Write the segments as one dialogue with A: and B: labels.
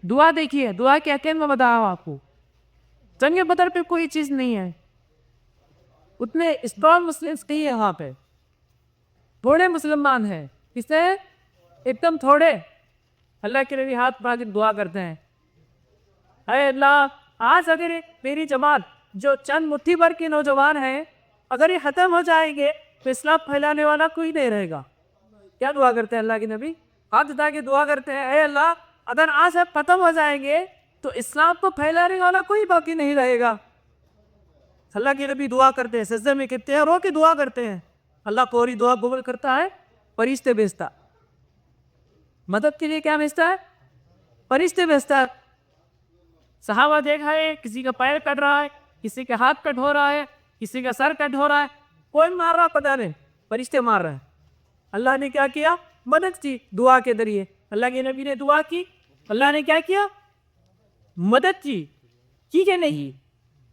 A: دعا دیکھیے، دعا کے اہم میں بتا رہا ہوں آپ کو. جنگ بدر پہ کوئی چیز نہیں ہے، اتنے اسٹرانگ مسلمس نہیں ہے وہاں پہ، تھوڑے مسلمان ہیں. کس سے؟ ایک دم تھوڑے. اللہ کے نبی ہاتھ پھیلا کے دعا کرتے ہیں، اے اللہ آج اگر میری جماعت جو چند مٹھی بھر کے نوجوان ہیں اگر یہ ختم ہو جائیں گے تو اسلام پھیلانے والا کوئی نہیں رہے گا. کیا دعا کرتے ہیں اللہ کے نبی؟ ہاتھ اٹھا کے دعا کرتے ہیں، اے اللہ اگر آج ہم ختم ہو جائیں گے تو اسلام کو پھیلانے والا کوئی باقی نہیں رہے گا. اللہ کے نبی دعا کرتے ہیں، سجدے میں گرتے ہیں، رو کے دعا کرتے ہیں. اللہ پوری دعا قبول کرتا ہے، فرشتے بھیجتا. مدد کے لیے کیا بھیجتا ہے؟ فرشتے بھیجتا ہے. صحابہ دیکھا ہے کسی کا پیر کٹ رہا ہے، کسی کا ہاتھ کٹ ہو رہا ہے، کسی کا سر کٹ ہو رہا ہے، کوئی مار رہا پتہ نہیں، فرشتے مار رہے ہیں. اللہ نے کیا کیا؟ مدد کی دعا کے ذریعے. اللہ کے نبی نے دعا کی، اللہ نے کیا کیا؟ مدد کی کہ نہیں؟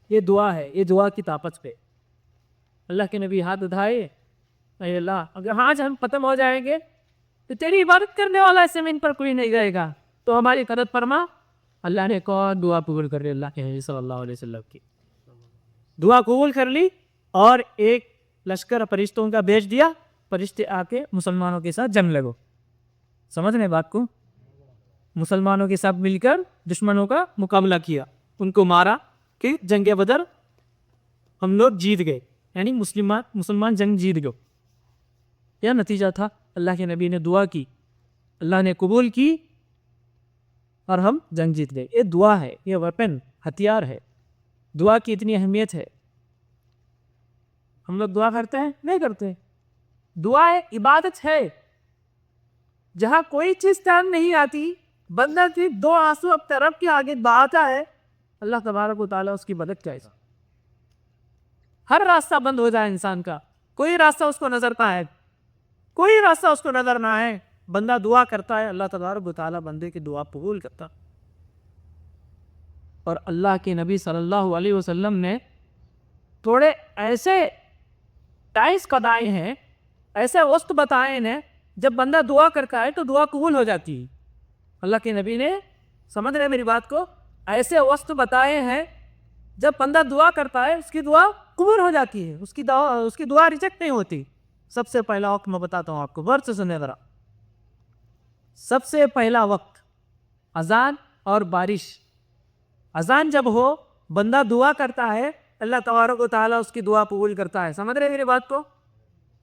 A: یہ دعا ہے، یہ دعا کی طاقت پہ. اللہ کے نبی ہاتھ اٹھائے، اے اللہ اگر آج ہم ختم ہو جائیں گے تو تیری عبادت کرنے والا اس زمین پر کوئی نہیں رہے گا، تو ہماری مدد فرما. اللہ نے کون دعا قبول کر لی؟ اللہ کے نبی صلی اللہ علیہ وسلم کی دعا قبول کر لی، اور ایک لشکر فرشتوں کا بھیج دیا، فرشتے آ کے مسلمانوں کے ساتھ جنگ لگو. سمجھ رہے بات کو؟ مسلمانوں کے ساتھ مل کر دشمنوں کا مقابلہ کیا، ان کو مارا کہ جنگ بدر ہم لوگ جیت گئے، یعنی مسلمان جنگ جیت گئے. کیا نتیجہ تھا؟ اللہ کے نبی نے دعا کی، اللہ نے قبول کی، اور ہم جنگ جیت گئے. یہ دعا ہے، یہ ویپن، ہتھیار ہے. دعا کی اتنی اہمیت ہے. ہم لوگ دعا کرتے ہیں؟ نہیں کرتے. دعا عبادت ہے. جہاں کوئی چیز ٹائم نہیں آتی، بندہ صرف دو آنسو اپنے رب کے آگے بہاتا ہے، اللہ تبارک و تعالیٰ اس کی مدد کرے گا. ہر راستہ بند ہو جائے انسان کا، کوئی راستہ اس کو نظر نہ آئے، کوئی راستہ اس کو نظر نہ آئے، بندہ دعا کرتا ہے، اللہ تبارک و تعالیٰ بندے کی دعا قبول کرتا. اور اللہ کے نبی صلی اللہ علیہ وسلم نے تھوڑے ایسے ٹائمز بتائے ہیں، ایسے وقت بتائے ہیں جب بندہ دعا کرتا ہے تو دعا قبول ہو جاتی ہے. اللہ کے نبی نے، سمجھ رہے میری بات کو، ایسے وقت بتائے ہیں جب بندہ دعا کرتا ہے اس کی دعا قبول ہو جاتی ہے، اس کی دعا ریجیکٹ نہیں ہوتی. سب سے پہلا وقت میں بتاتا ہوں آپ کو، غور سے سنیں ذرا. سب سے پہلا وقت اذان اور بارش. اذان جب ہو، بندہ دعا کرتا ہے، اللہ تبارک و تعالیٰ اس کی دعا قبول کرتا ہے. سمجھ رہے میری بات کو؟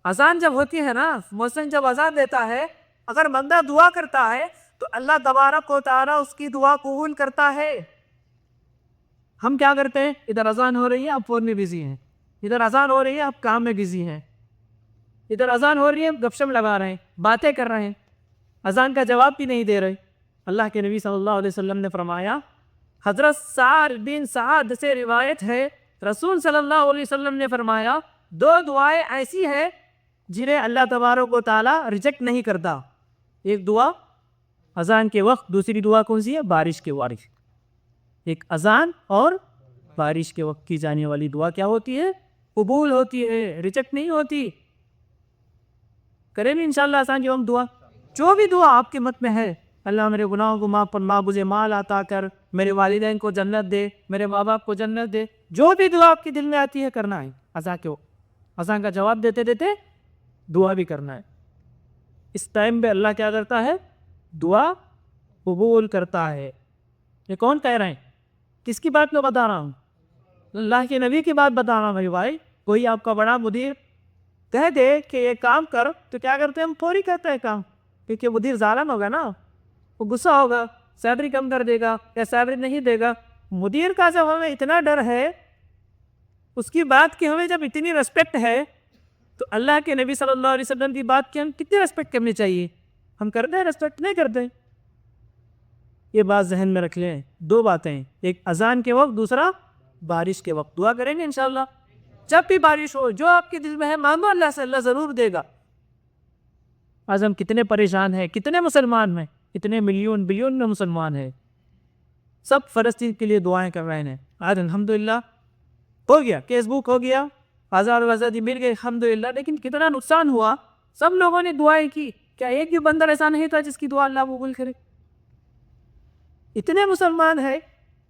A: اذان جب ہوتی ہے نا، مؤذن جب اذان دیتا ہے، اگر بندہ دعا کرتا ہے تو اللہ تبارک و تعالیٰ اس کی دعا قبول کرتا ہے. ہم کیا کرتے ہیں؟ ادھر اذان ہو رہی ہے، آپ فون میں بزی ہیں، ادھر اذان ہو رہی ہے، آپ کام میں بزی ہیں، ادھر اذان ہو رہی ہے، گپ شپ لگا رہے ہیں، باتیں کر رہے ہیں، اذان کا جواب بھی نہیں دے رہے. اللہ کے نبی صلی اللہ علیہ وسلم نے فرمایا، حضرت سعد بن سعد سے روایت ہے، رسول صلی اللہ علیہ وسلم نے فرمایا، دو دعائیں ایسی ہیں جنہیں اللہ تبارک و تعالیٰ ریجیکٹ نہیں کرتا. ایک دعا اذان کے وقت، دوسری دعا کون سی ہے؟ بارش کے وقت. ایک اذان اور بارش کے وقت کی جانے والی دعا کیا ہوتی ہے؟ قبول ہوتی ہے، ریجیکٹ نہیں ہوتی. کریں بھی انشاءاللہ اذان کے وقت دعا. جو بھی دعا آپ کے مت میں ہے، اللہ میرے گناہوں کو معاف فرما، مجھے مال عطا کر، میرے والدین کو جنت دے، میرے ماں باپ کو جنت دے، جو بھی دعا آپ کے دل میں آتی ہے کرنا ہے. اذان کے وقت اذان کا جواب دیتے دیتے دعا بھی کرنا ہے. اس ٹائم پہ اللہ کیا کرتا ہے؟ دعا قبول کرتا ہے. یہ کون کہہ رہے ہیں؟ کس کی بات میں بتا رہا ہوں؟ اللہ کے نبی کی بات بتا رہا ہوں میرے بھائی. کوئی آپ کا بڑا مدیر کہہ دے کہ یہ کام کر تو کیا کرتے ہیں؟ ہم فوری کرتے ہیں کام، کیونکہ مدیر ظالم ہوگا نا، وہ غصہ ہوگا، سیلری کم کر دے گا یا سیلری نہیں دے گا. مدیر کا جب ہمیں اتنا ڈر ہے، اس کی بات کی ہمیں جب اتنی ریسپیکٹ ہے، تو اللہ کے نبی صلی اللہ علیہ وسلم کی بات کی ہم کتنی ریسپیکٹ کرنی چاہیے؟ ہم کرتے ہیں ریسپیکٹ؟ نہیں کرتے. یہ بات ذہن میں رکھ لیں. دو باتیں، ایک اذان کے وقت، دوسرا بارش کے وقت. دعا کریں گے انشاءاللہ. جب بھی بارش ہو، جو آپ کے دل میں ہے مانگو اللہ سے، اللہ ضرور دے گا. آج ہم کتنے پریشان ہیں، کتنے مسلمان ہیں، اتنے ملین بلین میں مسلمان ہیں، سب فلسطین کے لیے دعائیں کر رہے ہیں. آج الحمدللہ ہو گیا، کیس بک ہو گیا، آزاد آزادی مل گئی الحمدللہ. لیکن کتنا نقصان ہوا، سب لوگوں نے دعائیں کی. کیا ایک بھی بندہ ایسا نہیں تھا جس کی دعا اللہ قبول کرے؟ اتنے مسلمان ہیں،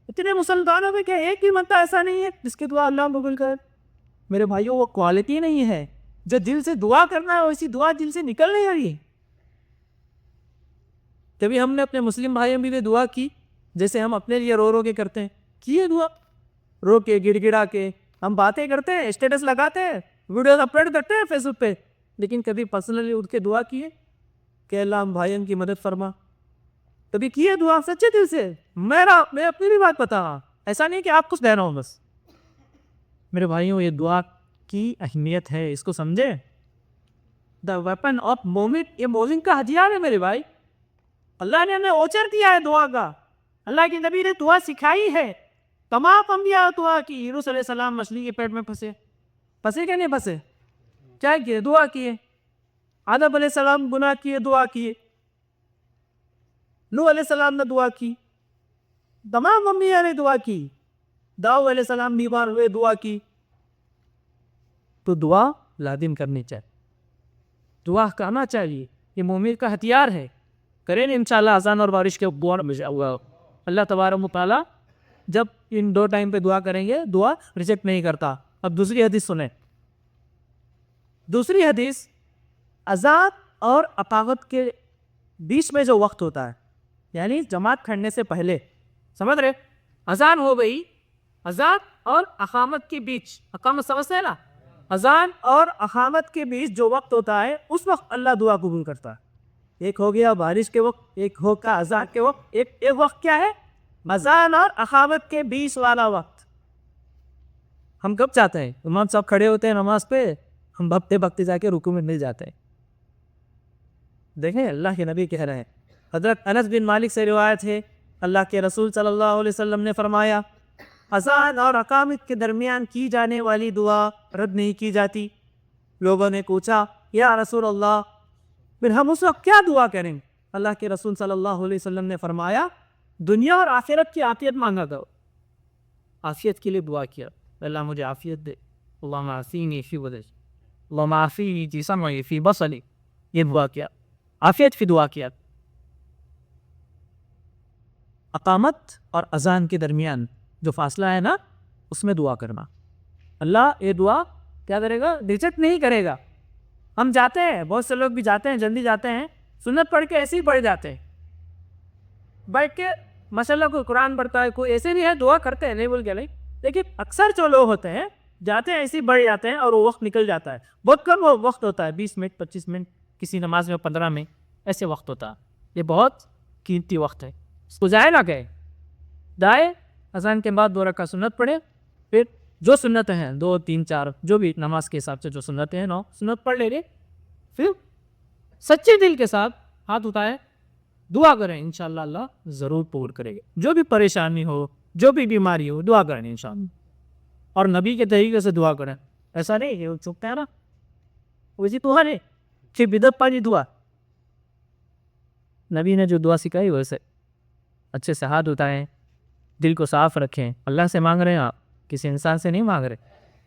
A: اتنے مسلمانوں میں کیا ایک بھی بندہ ایسا نہیں ہے جس کی دعا اللہ قبول کر؟ میرے بھائیوں وہ کوالٹی نہیں ہے جو دل سے دعا کرنا ہے، ویسی دعا دل سے نکل نہیں رہی. کبھی ہم نے اپنے مسلم بھائیوں بھی دعا کی جیسے ہم اپنے لیے رو رو کے کرتے ہیں؟ کیے دعا رو کے گڑ گڑا کے؟ ہم باتیں کرتے ہیں، اسٹیٹس لگاتے ہیں، ویڈیوز اپلوڈ کرتے ہیں فیس بک پہ، لیکن کبھی پرسنلی اٹھ کے دعا کیے کہ اللہ ہم بھائیوں کی مدد فرما؟ کبھی کیے دعا سچے دل سے؟ میں اپنی بھی بات بتا رہا، ایسا نہیں کہ آپ کچھ دے رہا ہوں بس. میرے بھائیوں یہ دعا کی اہمیت ہے، اس کو سمجھے. دا ویپن آف مومن، یہ مومن کا ہتھیار ہے میرے بھائی. اللہ نے ہمیں اوچر دیا ہے دعا کا. اللہ کے نبی نے دعا سکھائی ہے. تمام انبیاء دعا کی. یونس علیہ السلام مچھلی کے پیٹ میں پھنسے کہ نہیں پھنسے؟ کیا کیے؟ دعا کیے. آدم علیہ السلام گناہ کیے، دعا کیے. نوح علیہ السلام نے دعا کی. تمام انبیاء نے دعا کی. داؤد علیہ السلام بیمار ہوئے، دعا کی. تو دعا لازم کرنی چاہیے، دعا کرنا چاہیے. یہ مومن کا ہتھیار ہے. کریں انشاءاللہ اذان اور بارش کے بعد اللہ تبارک و تعالیٰ جب ان 2 ٹائم پہ دعا کریں گے دعا ریجیکٹ نہیں کرتا. اب دوسری حدیث سنیں. دوسری حدیث، اذان اور اقامت کے بیچ میں جو وقت ہوتا ہے، یعنی جماعت کھڑنے سے پہلے، سمجھ رہے؟ اذان ہو گئی، اذان اور اقامت کے بیچ، اقامت سمجھتے ہیں نا، اذان اور اقامت کے بیچ جو وقت ہوتا ہے اس وقت اللہ دعا قبول کرتا ہے. ایک ہو گیا بارش کے وقت، ایک ہو گیا اذان کے وقت. ایک وقت کیا ہے؟ اذان اور اقامت کے بیچ والا وقت. ہم کب چاہتے ہیں؟ امام صاحب کھڑے ہوتے ہیں نماز پہ، ہم بھگتے بھگتے جا کے رکوع میں مل جاتے ہیں. دیکھیں اللہ کے نبی کہہ رہے ہیں. حضرت انس بن مالک سے روایت ہے، اللہ کے رسول صلی اللہ علیہ وسلم نے فرمایا اذان اور اقامت کے درمیان کی جانے والی دعا رد نہیں کی جاتی. لوگوں نے پوچھا یا رسول اللہ پھر ہم اس وقت کیا دعا کریں؟ اللہ کے رسول صلی اللہ علیہ وسلم نے فرمایا دنیا اور آخرت کی عافیت مانگا کرو. عافیت کے لیے دعا کیا، اللہ مجھے عافیت دے، اللہم عافینی فی بدنی، اللہم عافینی فی سمعی فی بصری. یہ دعا کیا، عافیت فی دعا کیا. اقامت اور اذان کے درمیان جو فاصلہ ہے نا، اس میں دعا کرنا. اللہ یہ دعا کیا کرے گا؟ ریجیکٹ نہیں کرے گا. ہم جاتے ہیں، بہت سے لوگ بھی جاتے ہیں، جلدی جاتے ہیں، سنت پڑھ کے ایسے ہی پڑھ جاتے ہیں، بیٹھ کے ماشاءاللہ کوئی قرآن پڑھتا ہے، کوئی ایسے نہیں ہے، دعا کرتے ہیں نہیں بول کے نہیں، لیکن اکثر جو لوگ ہوتے ہیں جاتے ہیں ایسے ہی بڑھ جاتے ہیں اور وہ وقت نکل جاتا ہے. بہت کم وہ وقت ہوتا ہے، 20 منٹ 25 منٹ، کسی نماز میں 15 منٹ ایسے وقت ہوتا ہے. یہ بہت قیمتی وقت ہے، اس کو ضائع نہ کریں. دائیں اذان کے بعد 2 رکعت سنت پڑھیں، پھر جو سنتیں ہیں 2 3 4 جو بھی نماز کے حساب سے جو سنتیں ہیں 9 سنت پڑھ لے گے، پھر سچے دل کے ساتھ ہاتھ اٹھائیں، دعا کریں، انشاءاللہ اللہ ضرور پور کرے گا. جو بھی پریشانی ہو، جو بھی بیماری ہو، دعا کریں انشاءاللہ. اور نبی کے طریقے سے دعا کریں. ایسا نہیں کہ وہ چکتے ہیں نا ویسی دعا نہیں کہ بدعت پانی دعا. نبی نے جو دعا سکھائی ویسے اچھے سے ہاتھ اٹھائیں، دل کو صاف رکھیں. اللہ سے مانگ رہے ہیں آپ، کسی انسان سے نہیں مانگ رہے.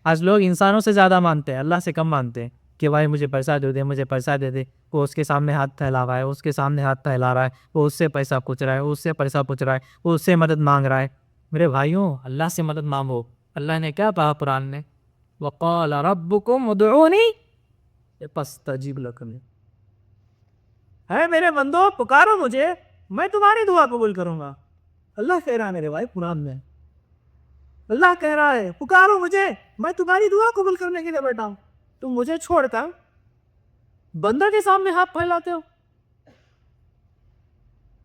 A: آج لوگ انسانوں سے زیادہ مانتے ہیں، اللہ سے کم مانتے ہیں کہ بھائی مجھے پیسہ دے دے، مجھے پیسہ دے دے. وہ اس کے سامنے ہاتھ پھیلا رہا ہے، اس کے سامنے ہاتھ پھیلا رہا ہے، وہ اس سے پیسہ پوچھ رہا ہے، وہ اس سے پیسہ پوچھ رہا ہے، وہ اس سے مدد مانگ رہا ہے. میرے بھائیوں اللہ سے مدد مانگو. اللہ نے کیا کہا قرآن نے؟ وقال ربکم ادعونی فاستجیب لکم. ہے میرے بندو پکارو مجھے، میں تمہاری دعا قبول کروں گا. اللہ کہہ رہا ہے میرے بھائی قرآن میں، اللہ کہہ رہا ہے پکارو مجھے، میں تمہاری دعا قبول کرنے کے لیے بیٹھا ہوں. تم مجھے چھوڑتا بندہ کے سامنے ہاتھ پھیلاتے ہو.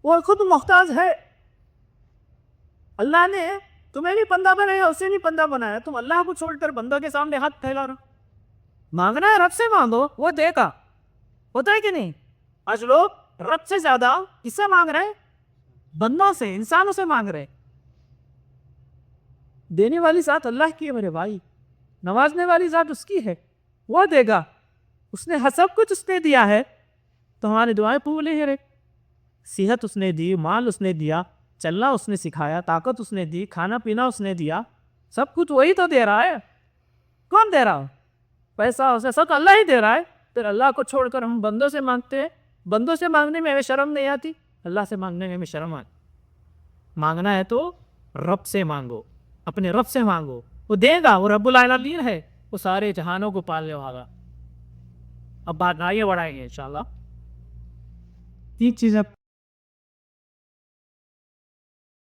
A: وہ خود محتاج ہے. اللہ نے تمہیں بھی بندہ بنایا، اسے بھی بندہ بنایا، تم اللہ کو چھوڑ کر بندوں کے سامنے ہاتھ پھیلا رہا. مانگنا ہے رب سے مانگو، وہ دے گا. ہوتا ہے کہ نہیں؟ آج لوگ رب سے زیادہ کس سے مانگ رہے ہیں؟ بندوں سے، انسانوں سے مانگ رہے. دینے والی ذات اللہ کی ہے میرے بھائی، نوازنے والی ذات اس کی ہے، وہ دے گا. اس نے سب کچھ اس نے دیا ہے تو ہماری دعائیں قبول ہی رہے. صحت اس نے دی، مال اس نے دیا، چلنا اس نے سکھایا، طاقت اس نے دی، کھانا پینا اس نے دیا، سب کچھ وہی تو دے رہا ہے. کون دے رہا؟ پیسہ اسے سب اللہ ہی دے رہا ہے. پھر اللہ کو چھوڑ کر ہم بندوں سے مانگتے ہیں. بندوں سے مانگنے میں ہمیں شرم نہیں آتی، اللہ سے مانگنے میں ہمیں شرم آتی.
B: مانگنا ہے تو رب سے مانگو، اپنے رب سے مانگو، وہ دے گا، وہ رب العالمین ہے، وہ سارے جہانوں کو پالنے والا۔ اب بات آگے بڑھائیں گے انشاءاللہ۔
A: تین چیزیں